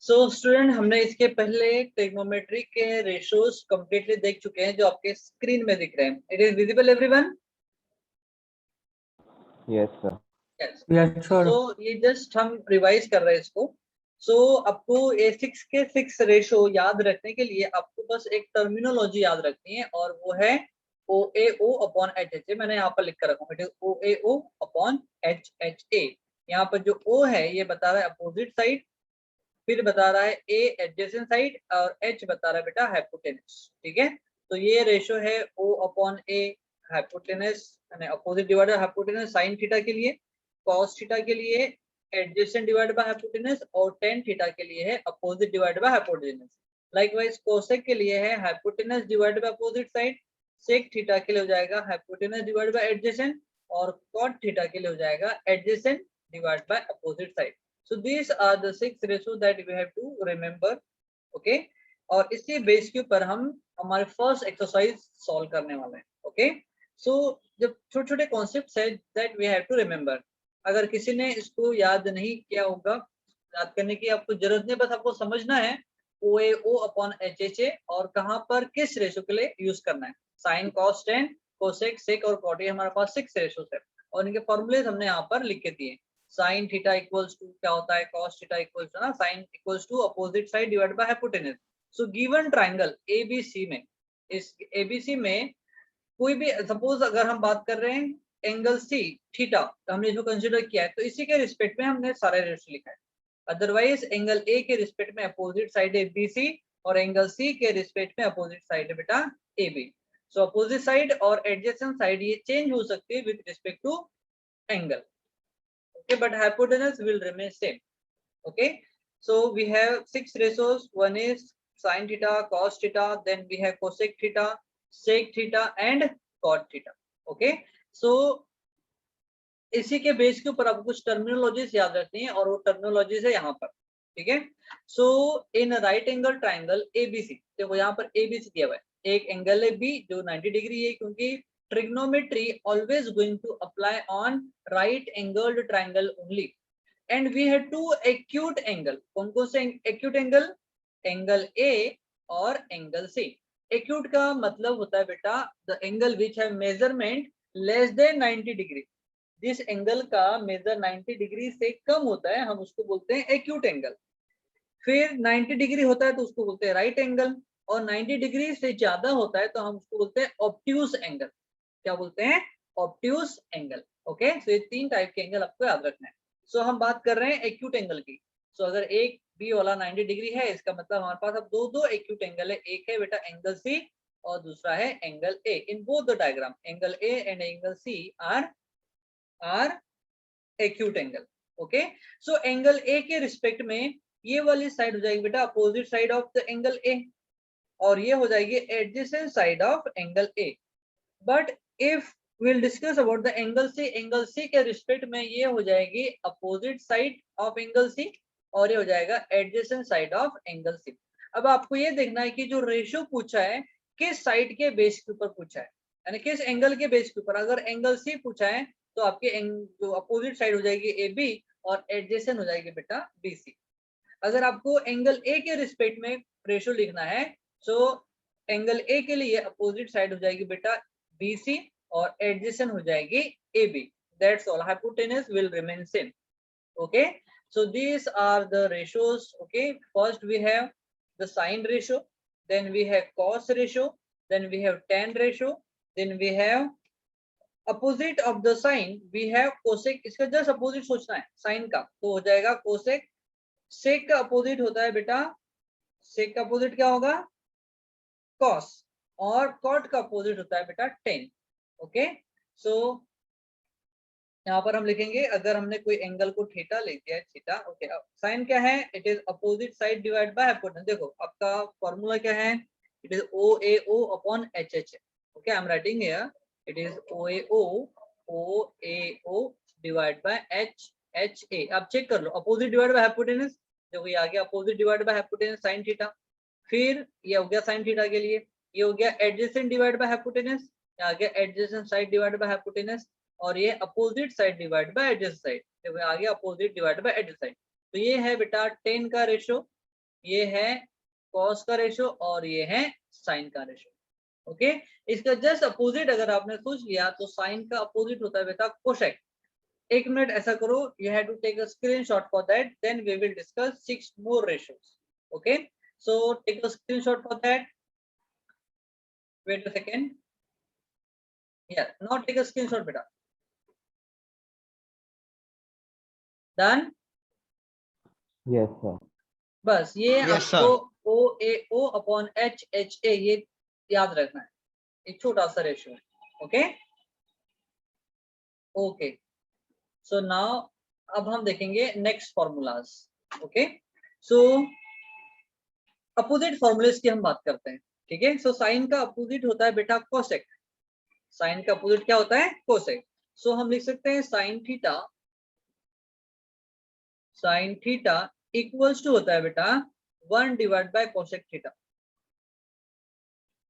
So student, हमने इसके पहले ट्रिग्नोमेट्री के रेशियोज कंप्लीटली देख चुके हैं जो आपके स्क्रीन में दिख रहे हैं। It is visible everyone? Yes sir. Yes sir. So ये जस्ट हम रिवाइज कर रहे हैं इसको। सो आपको A6 के 6 रेशियो याद रखने के लिए आपको बस एक टर्मिनोलॉजी याद रखनी है और वो है OAO अपॉन HHA। मैंने यहाँ पर लिख कर रखा हूँ, it is OAO upon HHA। यहाँ पर जो O है ये बता रहा है अपोजिट साइड, फिर बता रहा है A एडजेसेंट साइड और H बता रहा है बेटा हाइपोटेनस। ठीक है, तो ये रेशियो है O अपॉन A हाइपोटेनस यानी opposite divided hypotenuse sine theta के लिए, कॉस थीटा के लिए एडजेसेंट डिवाइडेड बाय हाइपोटेनस और टेन थीटा के लिए है opposite divided by hypotenuse. Likewise cosec के लिए है hypotenuse divided by opposite side, sec theta के लिए हो जाएगा हाइपोटेनस डिवाइडेड बाय एडजेसेंट और कॉट थीटा के लिए हो जाएगा adjacent divided by opposite side. So these are the 6 ratios that we have to remember, okay? और इसी बेस के ऊपर हम हमारे फर्स्ट एक्सरसाइज सॉल्व करने वाले हैं, ओके? सो जब छोटे छोटे कॉन्सेप्ट्स है that we have to remember, अगर किसी ने इसको याद नहीं किया होगा, याद करने की आपको जरूरत नहीं, बस आपको समझना है OAO अपॉन HHA और कहाँ पर किस रेशो के लिए यूज करना है। Sine cos tan cosec sec और कॉट, ये हमारे पास 6 रेशोस है और इनके फॉर्मूलेज हमने यहाँ पर लिख के दिए। साइन थीटा इक्वल्स टू क्या होता है, कॉस थीटा इक्वल्स टू ना sine equals to opposite side divided by hypotenuse. So given triangle ABC में, इस ABC में कोई भी सपोज अगर हम बात कर रहे हैं एंगल C थीटा, तो हमने इसको कंसीडर किया है तो इसी के रिस्पेक्ट में हमने सारे रेशियो लिखा है। अदरवाइज एंगल A के रिस्पेक्ट में अपोजिट साइड है BC और एंगल C के रिस्पेक्ट में अपोजिट साइड है बेटा AB। सो अपोजिट साइड और एडजेसेंट साइड ये चेंज हो सकती है with respect to angle, okay, but hypotenuse will remain same, okay? So we have 6 ratios. One is sin theta, cos theta, then we have cosec theta, sec theta and cot theta, okay? So इसी के base के ऊपर आपको कुछ terminologies याद रखनी है और वो टर्मिनोलॉजीज है यहाँ पर, ठीक है? So in right angle triangle ABC, देखो यहाँ पर ABC दिया हुआ है, एक एंगल है B जो 90 डिग्री है, क्योंकि trigonometry always going to apply on right angled triangle only, and we have two acute angle. कौन कौन से acute angle? एंगल A और एंगल C। acute का मतलब होता है बेटा the angle which have measurement less than 90 degree. जिस एंगल का मेजर 90 डिग्री से कम होता है हम उसको बोलते हैं एक्यूट एंगल। फिर 90 डिग्री होता है तो उसको बोलते हैं राइट एंगल, और 90 डिग्री से ज्यादा होता है तो हम उसको बोलते हैं ऑब्ट्यूस एंगल। क्या बोलते हैं? Obtuse angle, okay? सो ये 3 टाइप के एंगल आपको याद रखना है। सो हम बात कर रहे हैं एक्यूट एंगल की। सो अगर एक बी वाला 90 डिग्री है, इसका मतलब हमारे पास अब दो एक्यूट एंगल है, एक है बेटा एंगल सी और दूसरा है angle A. In both the diagram angle A and angle C are acute angle, okay? So angle A के रिस्पेक्ट में ये वाली साइड हो जाएगी बेटा opposite side of the angle A और ये हो जाएगी adjacent side of angle A. But if we'll discuss about the angle C, angle C के रिस्पेक्ट में ये हो जाएगी opposite side of angle C और ये हो जाएगा adjacent side of angle C। अब आपको ये देखना है कि जो रेशियो पूछा है किस साइड के बेस के ऊपर पूछा है, यानी किस एंगल के बेस के ऊपर। अगर एंगल C पूछा है तो आपके जो अपोजिट साइड हो जाएगी AB और एडजेसेंट हो जाएगी बेटा BC। अगर आपको एंगल A के रिस्पेक्ट में रेशियो लिखना है तो एंगल A के लिए अपोजिट साइड हो जाएगी बेटा BC और एडजेसेंट हो जाएगी AB। That's all. Hypotenuse will remain same. Okay. So these are the ratios. Okay. First we have the sine ratio, then we have cos ratio, then we have tan ratio, then we have opposite of the sine we have cosec। इसका just opposite सोचना है sign का, तो हो जाएगा cosec। सेक का opposite होता है बेटा, सेक का अपोजिट क्या होगा? cos, और cot का अपोजिट होता है बेटा tan। ओके, सो यहाँ पर हम लिखेंगे अगर हमने कोई एंगल को थीटा ले दिया है थीटा, ओके, साइन क्या है? It is opposite side divide by hypotenuse. देखो आपका फॉर्मूला क्या है? It is OAO upon HHA। Okay, I am writing here it is OAO divide by HHA। आप चेक कर लो, अपोजिट डिवाइड बाय हाइपोटेनस, देखो ये आ गया opposite divide by hypotenuse sine theta. फिर ये हो गया साइन थीटा के लिए, ये हो गया एडजेसेंट डिवाइड बाय हाइपोटेनस, आ गया adjacent side divide by hypotenuse, और ये opposite side divide by adjacent side, देखो आ गया opposite divide by adjacent side. तो ये है बेटा 10 का रेशियो ये है कॉस का रेशो और ये है साइन का रेशो। ओके, इसका जस्ट अपोजिट अगर आपने सोच लिया तो साइन का अपोजिट होता है बेटा कोसेक। एक मिनट ऐसा करो, you have to take a screenshot for that, then we will discuss 6 more ratios. Okay, so take a screenshot for that. Wait a second. Yeah, now take a screenshot beta. Done. Yes sir. बस ये Yes, आपको sir. OAO upon HHA ये याद रखना है, एक छोटा सा रेशियो है। ओके ओके, सो नाउ अब हम देखेंगे नेक्स्ट फॉर्मूलाज। ओके, सो अपोजिट फॉर्मूलेस की हम बात करते हैं। ठीक है, सो साइन का अपोजिट होता है बेटा कोसेक। साइन का अपोजिट क्या होता है? कोसेक। सो हम लिख सकते हैं साइन थीटा इक्वल्स टू होता है बेटा 1 डिवाइड बाय कोसेक थीटा।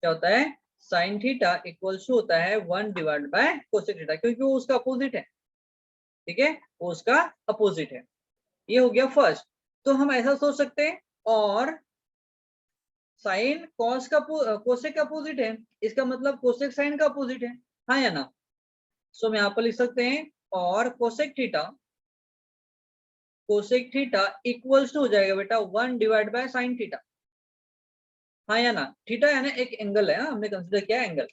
क्या होता है? साइन थीटा इक्वल्स टू होता है 1 डिवाइड बाय कोसेक थीटा, क्योंकि वो उसका अपोजिट है। ठीक है, वो उसका अपोजिट है। ये हो गया फर्स्ट। तो हम ऐसा सोच सकते हैं, और साइन कॉस का कोसेक का अपोजिट है, इसका मतलब कोसेक साइन का अपोजिट है, हाँ या ना? सो हम यहाँ पर लिख सकते हैं, और कोसेक थीटा इक्वल्स टू हो जाएगा बेटा 1 डिवाइड बाय साइन थीटा, हाँ या ना? थीटा यानी एक एंगल है, हमने कंसीडर किया एंगल।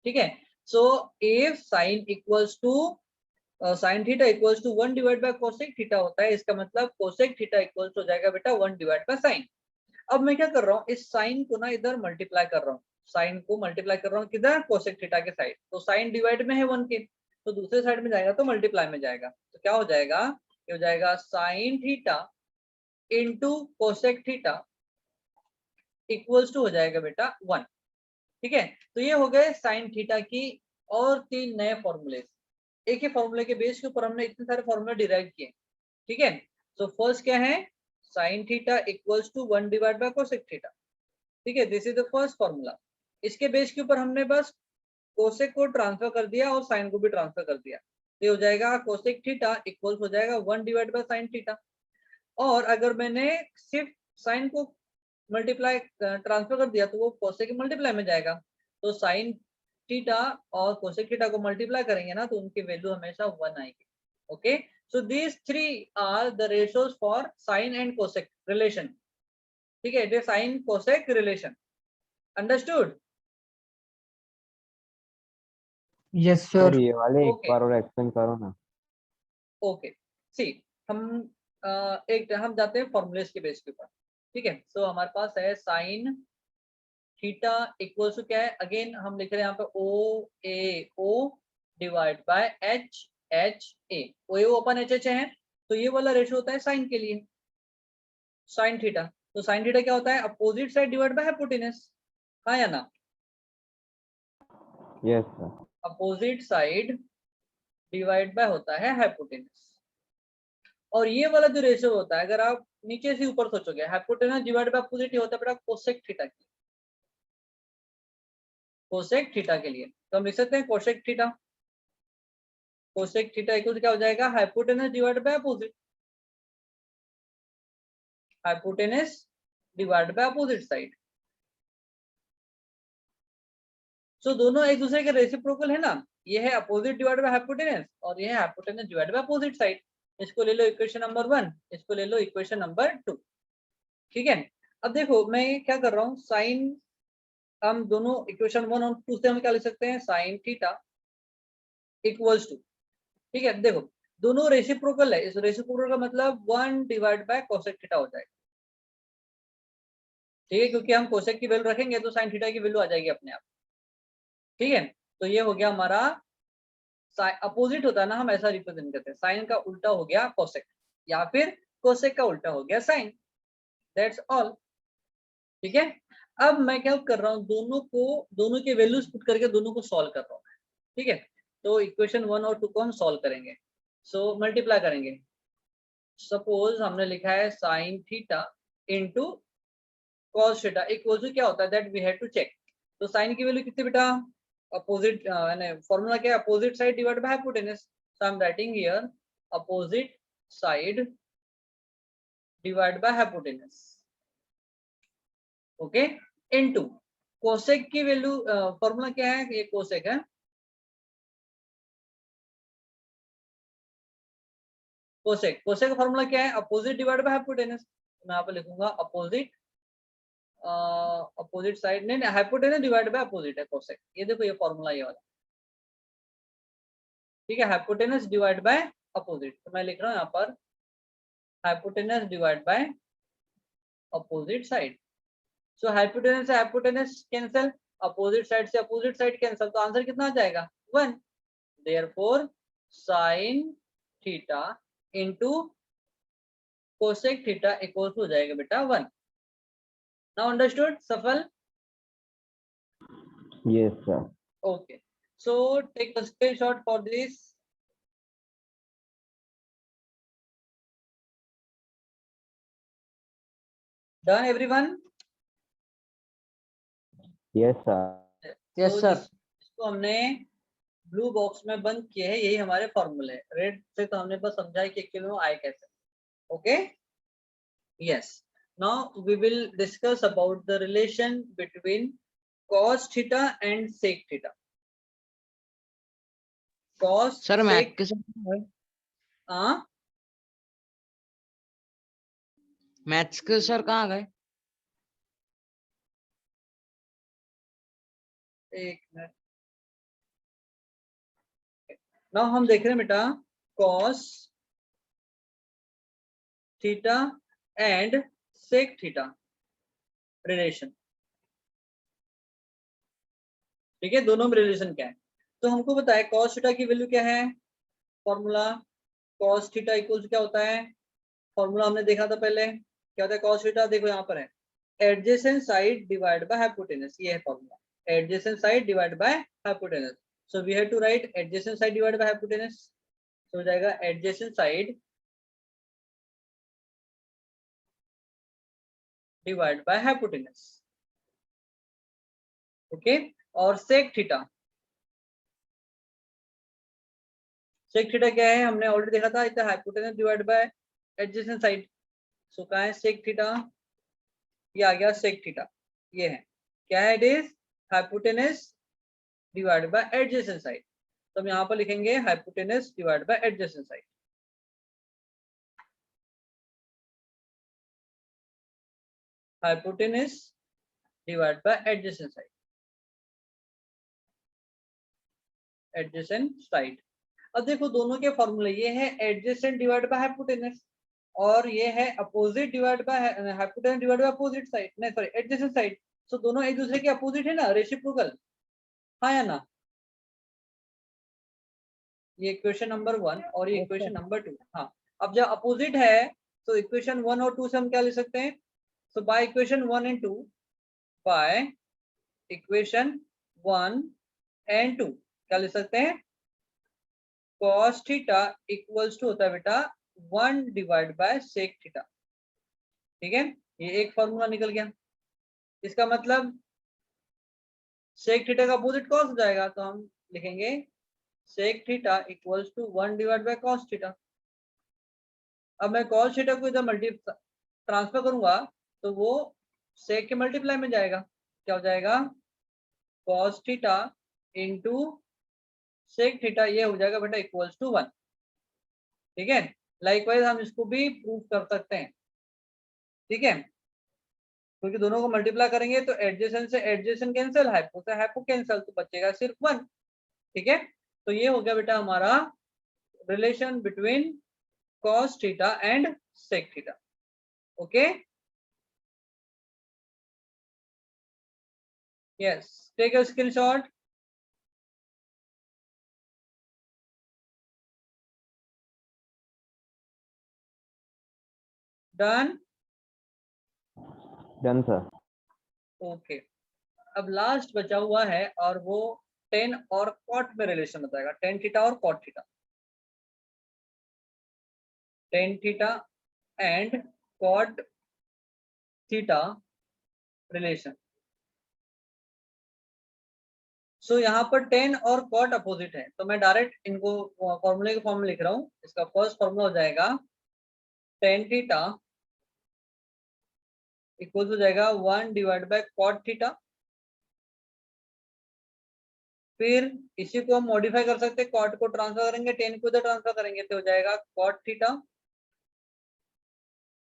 ठीक है, so if sine equals to sine theta equals to 1 divide by cosec theta होता है, इसका मतलब कोसेक थीटा इक्वल्स हो जाएगा बेटा 1 डिवाइड बाय साइन। अब मैं क्या कर रहा हूँ, इस साइन को ना इधर मल्टीप्लाई कर रहा हूँ, साइन को मल्टीप्लाई कर रहा हूँ किधर? कोसेक थीटा के साइड। तो साइन डिवाइड में है 1 के, तो दूसरे साइड में जाएगा तो मल्टीप्लाई में जाएगा। तो क्या हो जाएगा? ये हो जाएगा sine theta into cosec theta equals to हो जाएगा बेटा 1। ठीक है, तो ये हो गए साइन थीटा की और 3 नए फॉर्मूले। एक ही फॉर्मूले के बेस के ऊपर हमने इतने सारे फॉर्मूले डिराइव किए। ठीक है, तो फर्स्ट क्या है? Sine theta equals to 1 divide by cosec theta. ठीक है, this is the first formula. इसके बेस के ऊपर हमने बस कोसेक को ट्रांसफर कर दिया और साइन को भी ट्रांसफर कर दिया, तो हो जाएगा कोसेक थीटा इक्वल्स हो जाएगा 1 डिवाइड बाय साइन थीटा। और अगर मैंने सिर्फ साइन को मल्टीप्लाई ट्रांसफर कर दिया तो वो कोसेक के मल्टीप्लाई में जाएगा। तो साइन थीटा और कोसेक थीटा को मल्टीप्लाई करेंगे ना तो उनकी वैल्यू हमेशा 1 आएगी। Okay, so these 3 are the ratios for sine and cosec relation. ठीक है, it is sine cosec relation. Understood? Yes sir sir. ये वाले एक Okay. बार और एक्सप्लेन करो ना। ओके, सी हम एक हम जाते हैं फॉर्मूलेस के बेस के ऊपर। ठीक है, सो हमारे पास है साइन थीटा इक्वल्स टू क्या है? अगेन हम लिख रहे हैं यहाँ पे O A O divide by H H A. O A O upon H H है, तो ये वाला रेशियो होता है साइन के लिए, साइन थीटा। तो साइन थीटा क्या होता है? Opposite side divide by hypotenuse, हाँ या ना? Yes sir. Opposite side divide bye होता है हाइपोटेनस। और ये वाला जो रेशियो होता है, अगर आप नीचे से ऊपर सोचोगे, हाइपोटेनस डिवाइड बाय अपोजिट होता है बेटा कोसेक थीटा के, कोसेक थीटा के लिए। तो हम लिख सकते हैं cosec theta, cosec theta equal क्या हो जाएगा? Hypotenuse divide by opposite, hypotenuse divide by opposite side. So दोनों एक दूसरे के रेसिप्रोकल है ना, ये है अपोजिट डिवाइड बाय हाइपोटेनस और ये है hypotenuse divide by opposite side. इसको ले लो इक्वेशन नंबर 1, इसको ले लो इक्वेशन नंबर 2। ठीक है, अब देखो मैं क्या कर रहा हूँ, साइन हम दोनों इक्वेशन 1 और 2 से हम क्या लिख सकते हैं? साइन थीटा इक्वल्स टू, ठीक है देखो दोनों रेसिप्रोकल है, इस रेसिप्रोकल का मतलब 1 डिवाइड बाय कोसेक थीटा हो जाएगा। ठीक है, क्योंकि हम कोसेक की वैल्यू रखेंगे तो साइन थीटा की वैल्यू आ जाएगी अपने आप। ठीक है, तो ये हो गया हमारा अपोजिट होता है ना, हम ऐसा रिप्रेजेंट करते हैं, साइन का उल्टा हो गया कोसेक या फिर कोसेक का उल्टा हो गया साइन, दैट्स ऑल। ठीक है, अब मैं क्या कर रहा हूँ, दोनों के वैल्यूज पुट करके दोनों को सॉल्व कर रहा हूँ। ठीक है, तो इक्वेशन 1 और 2 को हम सॉल्व करेंगे, सो मल्टीप्लाई करेंगे। सपोज हमने लिखा है sine theta into cos theta equal to क्या होता है, that we have to check. तो साइन की वैल्यू कितनी बेटा? अपोजिट यानी फॉर्मूला क्या है? Opposite side divide by hypotenuse. So I am writing here opposite side divide by hypotenuse. Okay, into cosec की वैल्यू, फॉर्मूला क्या है, ये कोसेक है, कोसेक का फॉर्मूला क्या है, अपोजिट डिवाइड बाय हाइपोटेनस। मैं यहाँ पे लिखूंगा अपोजिट साइड, नहीं हाइपोटेनस डिवाइड बाय अपोजिट है कोसेक। ये देखो ये फॉर्मूला ये वाला, ठीक है, हाइपोटेनस डिवाइड बाय अपोजिट। तो मैं लिख रहा हूँ यहाँ पर hypotenuse divide by opposite side. So hypotenuse से हाइपोटेनस कैंसिल, अपोजिट साइड से अपोजिट साइड कैंसिल, तो आंसर कितना आ जाएगा 1। Therefore sine theta into cosec theta equals हो जाएगा बेटा 1। नाउ अंडरस्टूड सफल? Yes, sir. Okay, so take a screenshot for this. Done everyone? Yes, sir. Yes, sir. इसको हमने ब्लू बॉक्स में बंद किए हैं, यही हमारे फॉर्मूले। रेड से तो हमने बस समझा कि एक्चुअली में आए कैसे। Okay, yes, now we will discuss about the relation between cos theta and sec theta. cos sir sec, maths के सर कहाँ गए? एक मिनट, नाउ हम देख रहे हैं बेटा cos theta and sec theta relation. ठीक है, दोनों में रिलेशन क्या है, तो हमको बताया cos थीटा की वैल्यू क्या है, फॉर्मूला cos थीटा इक्वल्स क्या होता है, फॉर्मूला हमने देखा था पहले, क्या होता है cos थीटा, देखो यहाँ पर है adjacent side divide by hypotenuse, ये है formula, adjacent side divide by hypotenuse. So we have to write adjacent side divide by hypotenuse, तो हो जाएगा adjacent side divide by hypotenuse. Okay, और sec थीटा, sec थीटा क्या है, हमने already देखा था, इतना hypotenuse divide by adjacent side. So कहाँ है sec थीटा, ये आ गया sec थीटा, ये है क्या है, it is hypotenuse divide by adjacent side. तो हम यहाँ पर लिखेंगे hypotenuse divide by adjacent side. Hypotenuse divide by adjacent side, adjacent side. अब देखो दोनों के फॉर्मूले, ये है एडजेसेंट डिवाइड बाय हाइपोटेनस और ये है opposite divide by hypotenuse divide by opposite side, नहीं सॉरी एडजेसेंट साइड। सो दोनों एक दूसरे के अपोजिट है ना, रेसिप्रोकल, हाँ या ना। ये इक्वेशन नंबर 1 और ये इक्वेशन नंबर 2। हाँ, अब जब अपोजिट है तो इक्वेशन 1 और 2 से हम क्या ले सकते हैं, so by equation 1 and 2, by equation 1 and 2 क्या ले सकते हैं, cos थीटा इक्वल्स टू होता है बेटा 1 डिवाइड बाय sec थीटा। ठीक है, ये एक फॉर्मूला निकल गया, इसका मतलब sec थीटा का अपोजिट cos हो जाएगा, तो हम लिखेंगे sec theta equals to 1 divide by cos theta. अब मैं cos थीटा को इधर ट्रांसफर करूंगा तो वो sec के मल्टीप्लाई में जाएगा, क्या हो जाएगा cos theta into sec theta, ये हो जाएगा बेटा इक्वल्स टू 1। ठीक है, लाइकवाइज हम इसको भी प्रूव कर सकते हैं। ठीक है, क्योंकि दोनों को मल्टीप्लाई करेंगे तो एडजेसेंट से एडजेसेंट कैंसिल, हाइपो से हाइपो कैंसिल, तो बचेगा सिर्फ 1। ठीक है, तो ये हो गया बेटा हमारा relation between cos theta and sec theta. Okay, yes, take a screenshot. Done, Done, sir. Okay, अब लास्ट बचा हुआ है और वो tan और cot में रिलेशन बताएगा, tan थीटा और cot theta, tan theta and cot theta relation. So यहाँ पर tan और cot अपोजिट है, तो मैं डायरेक्ट इनको फॉर्मूले के फॉर्म में लिख रहा हूँ। इसका फर्स्ट फॉर्मूला हो जाएगा tan थीटा इक्वल हो जाएगा 1 डिवाइड बाय कॉट थीटा। फिर इसी को हम मॉडिफाई कर सकते हैं, कॉट को ट्रांसफर करेंगे, टेन को इधर ट्रांसफर करेंगे तो हो जाएगा कॉट थीटा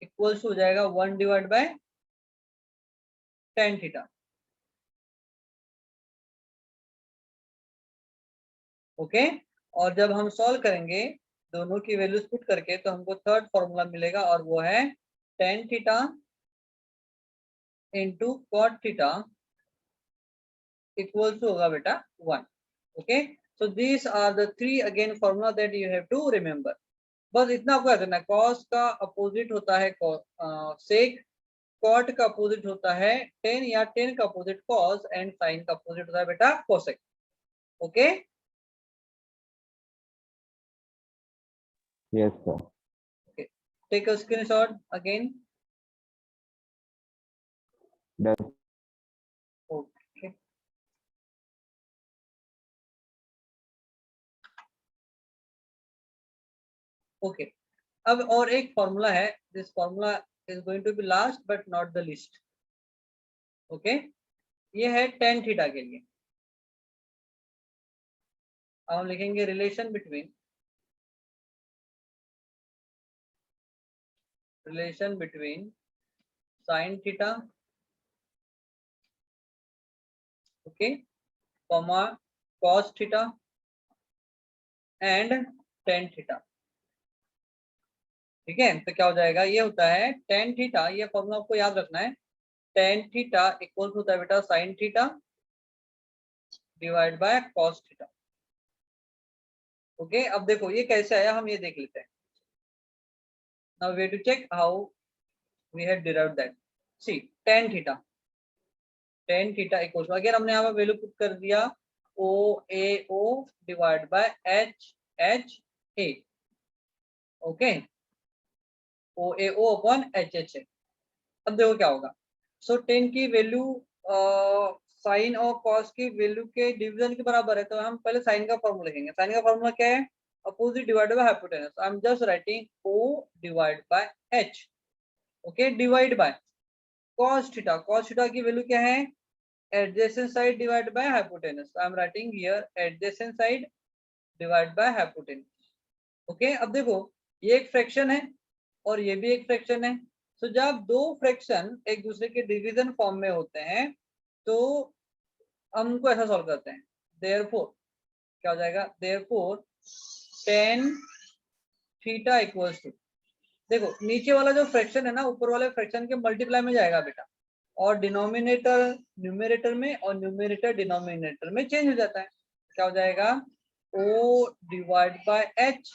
इक्वल्स हो जाएगा 1 divide by tan theta. Okay, और जब हम सॉल्व करेंगे दोनों की वैल्यूज पुट करके तो हमको थर्ड फॉर्मूला मिलेगा और वो है tan theta into cot theta equals होगा बेटा 1। Okay, so these are the three again formula that you have to remember. बस इतना आपको याद रखना है, कॉस का अपोजिट होता है सेक, कॉट का अपोजिट होता है टेन या टेन का अपोजिट कॉस एंड साइन का अपोजिट होता है बेटा cosec. Okay, Yes, sir. Take a screenshot again. Done. Okay, okay, अब और एक फॉर्मूला है, this formula is going to be last but not the list. Okay, ये है टेन थीटा के लिए। अब हम लिखेंगे relation between sine theta okay comma cos theta and tan theta. ठीक है, तो क्या हो जाएगा, ये होता है टेन थीटा, ये फॉर्मूला आपको याद रखना है, टेन थीटा इक्वल होता है बेटा sign theta divide by cos theta. Okay, अब देखो ये कैसे आया हम ये देख लेते हैं। Now we have to check how we have derived that. See tan theta equal, again हमने यहाँ पर वैल्यू पुट कर दिया O A O divide by H H A. Okay, O A O upon H H A. अब देखो क्या होगा, so tan की वैल्यू साइन और कॉस की वैल्यू के डिवीजन के बराबर है, तो हम पहले साइन का फॉर्मूला लिखेंगे। साइन का फॉर्मूला क्या है, opposite divide by hypotenuse. I am just writing O divide by H. Okay, divide by cos theta, cos theta की वैल्यू क्या है, adjacent side divided by hypotenuse. I am writing here adjacent side divided by hypotenuse. Okay, अब देखो ये एक fraction है और ये भी एक फ्रैक्शन है, तो जब दो फ्रैक्शन एक दूसरे के डिवीजन फॉर्म में होते हैं तो हम उनको ऐसा सॉल्व करते हैं। देयरफॉर क्या हो जाएगा, therefore tan theta equals to, देखो नीचे वाला जो फ्रैक्शन है ना ऊपर वाले फ्रैक्शन के मल्टीप्लाई में जाएगा बेटा, और डिनोमिनेटर न्यूमरेटर में और न्यूमरेटर डिनोमिनेटर में चेंज हो जाता है। क्या हो जाएगा, O divide by H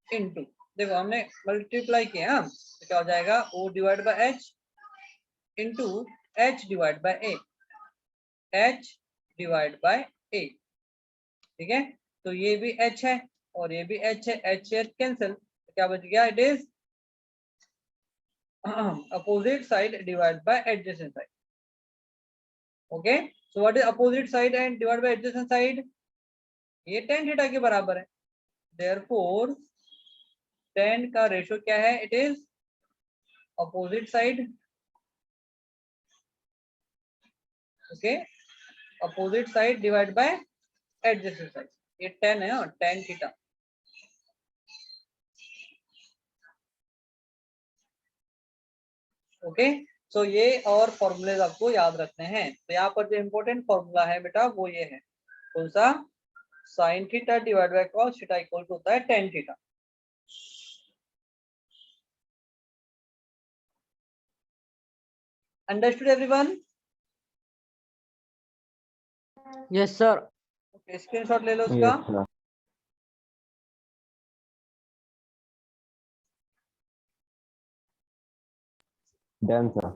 into, देखो हमने मल्टीप्लाई किया तो क्या हो जाएगा, O divide by H into H divide by A, H divide by A. ठीक है, तो ये भी एच है और ये भी एच है, एच एच कैंसिल, तो क्या बच गया, it is opposite side divided by adjacent side. Okay, so what is opposite side and divided by adjacent side, ये tan थीटा के बराबर है, therefore tan का रेशियो क्या है, it is opposite side, okay, opposite side divided by adjacent side, ये tan है और tan थीटा। ओके, सो ये और फॉर्मूलेज आपको याद रखने हैं। तो यहाँ पर जो इम्पोर्टेंट फॉर्मूला है बेटा वो ये है, कौन सा, sine theta divide by cos theta equal to होता है tan theta. Understood everyone? Yes sir. Okay, screenshot ले लो उसका। Yes, sir. Done, sir.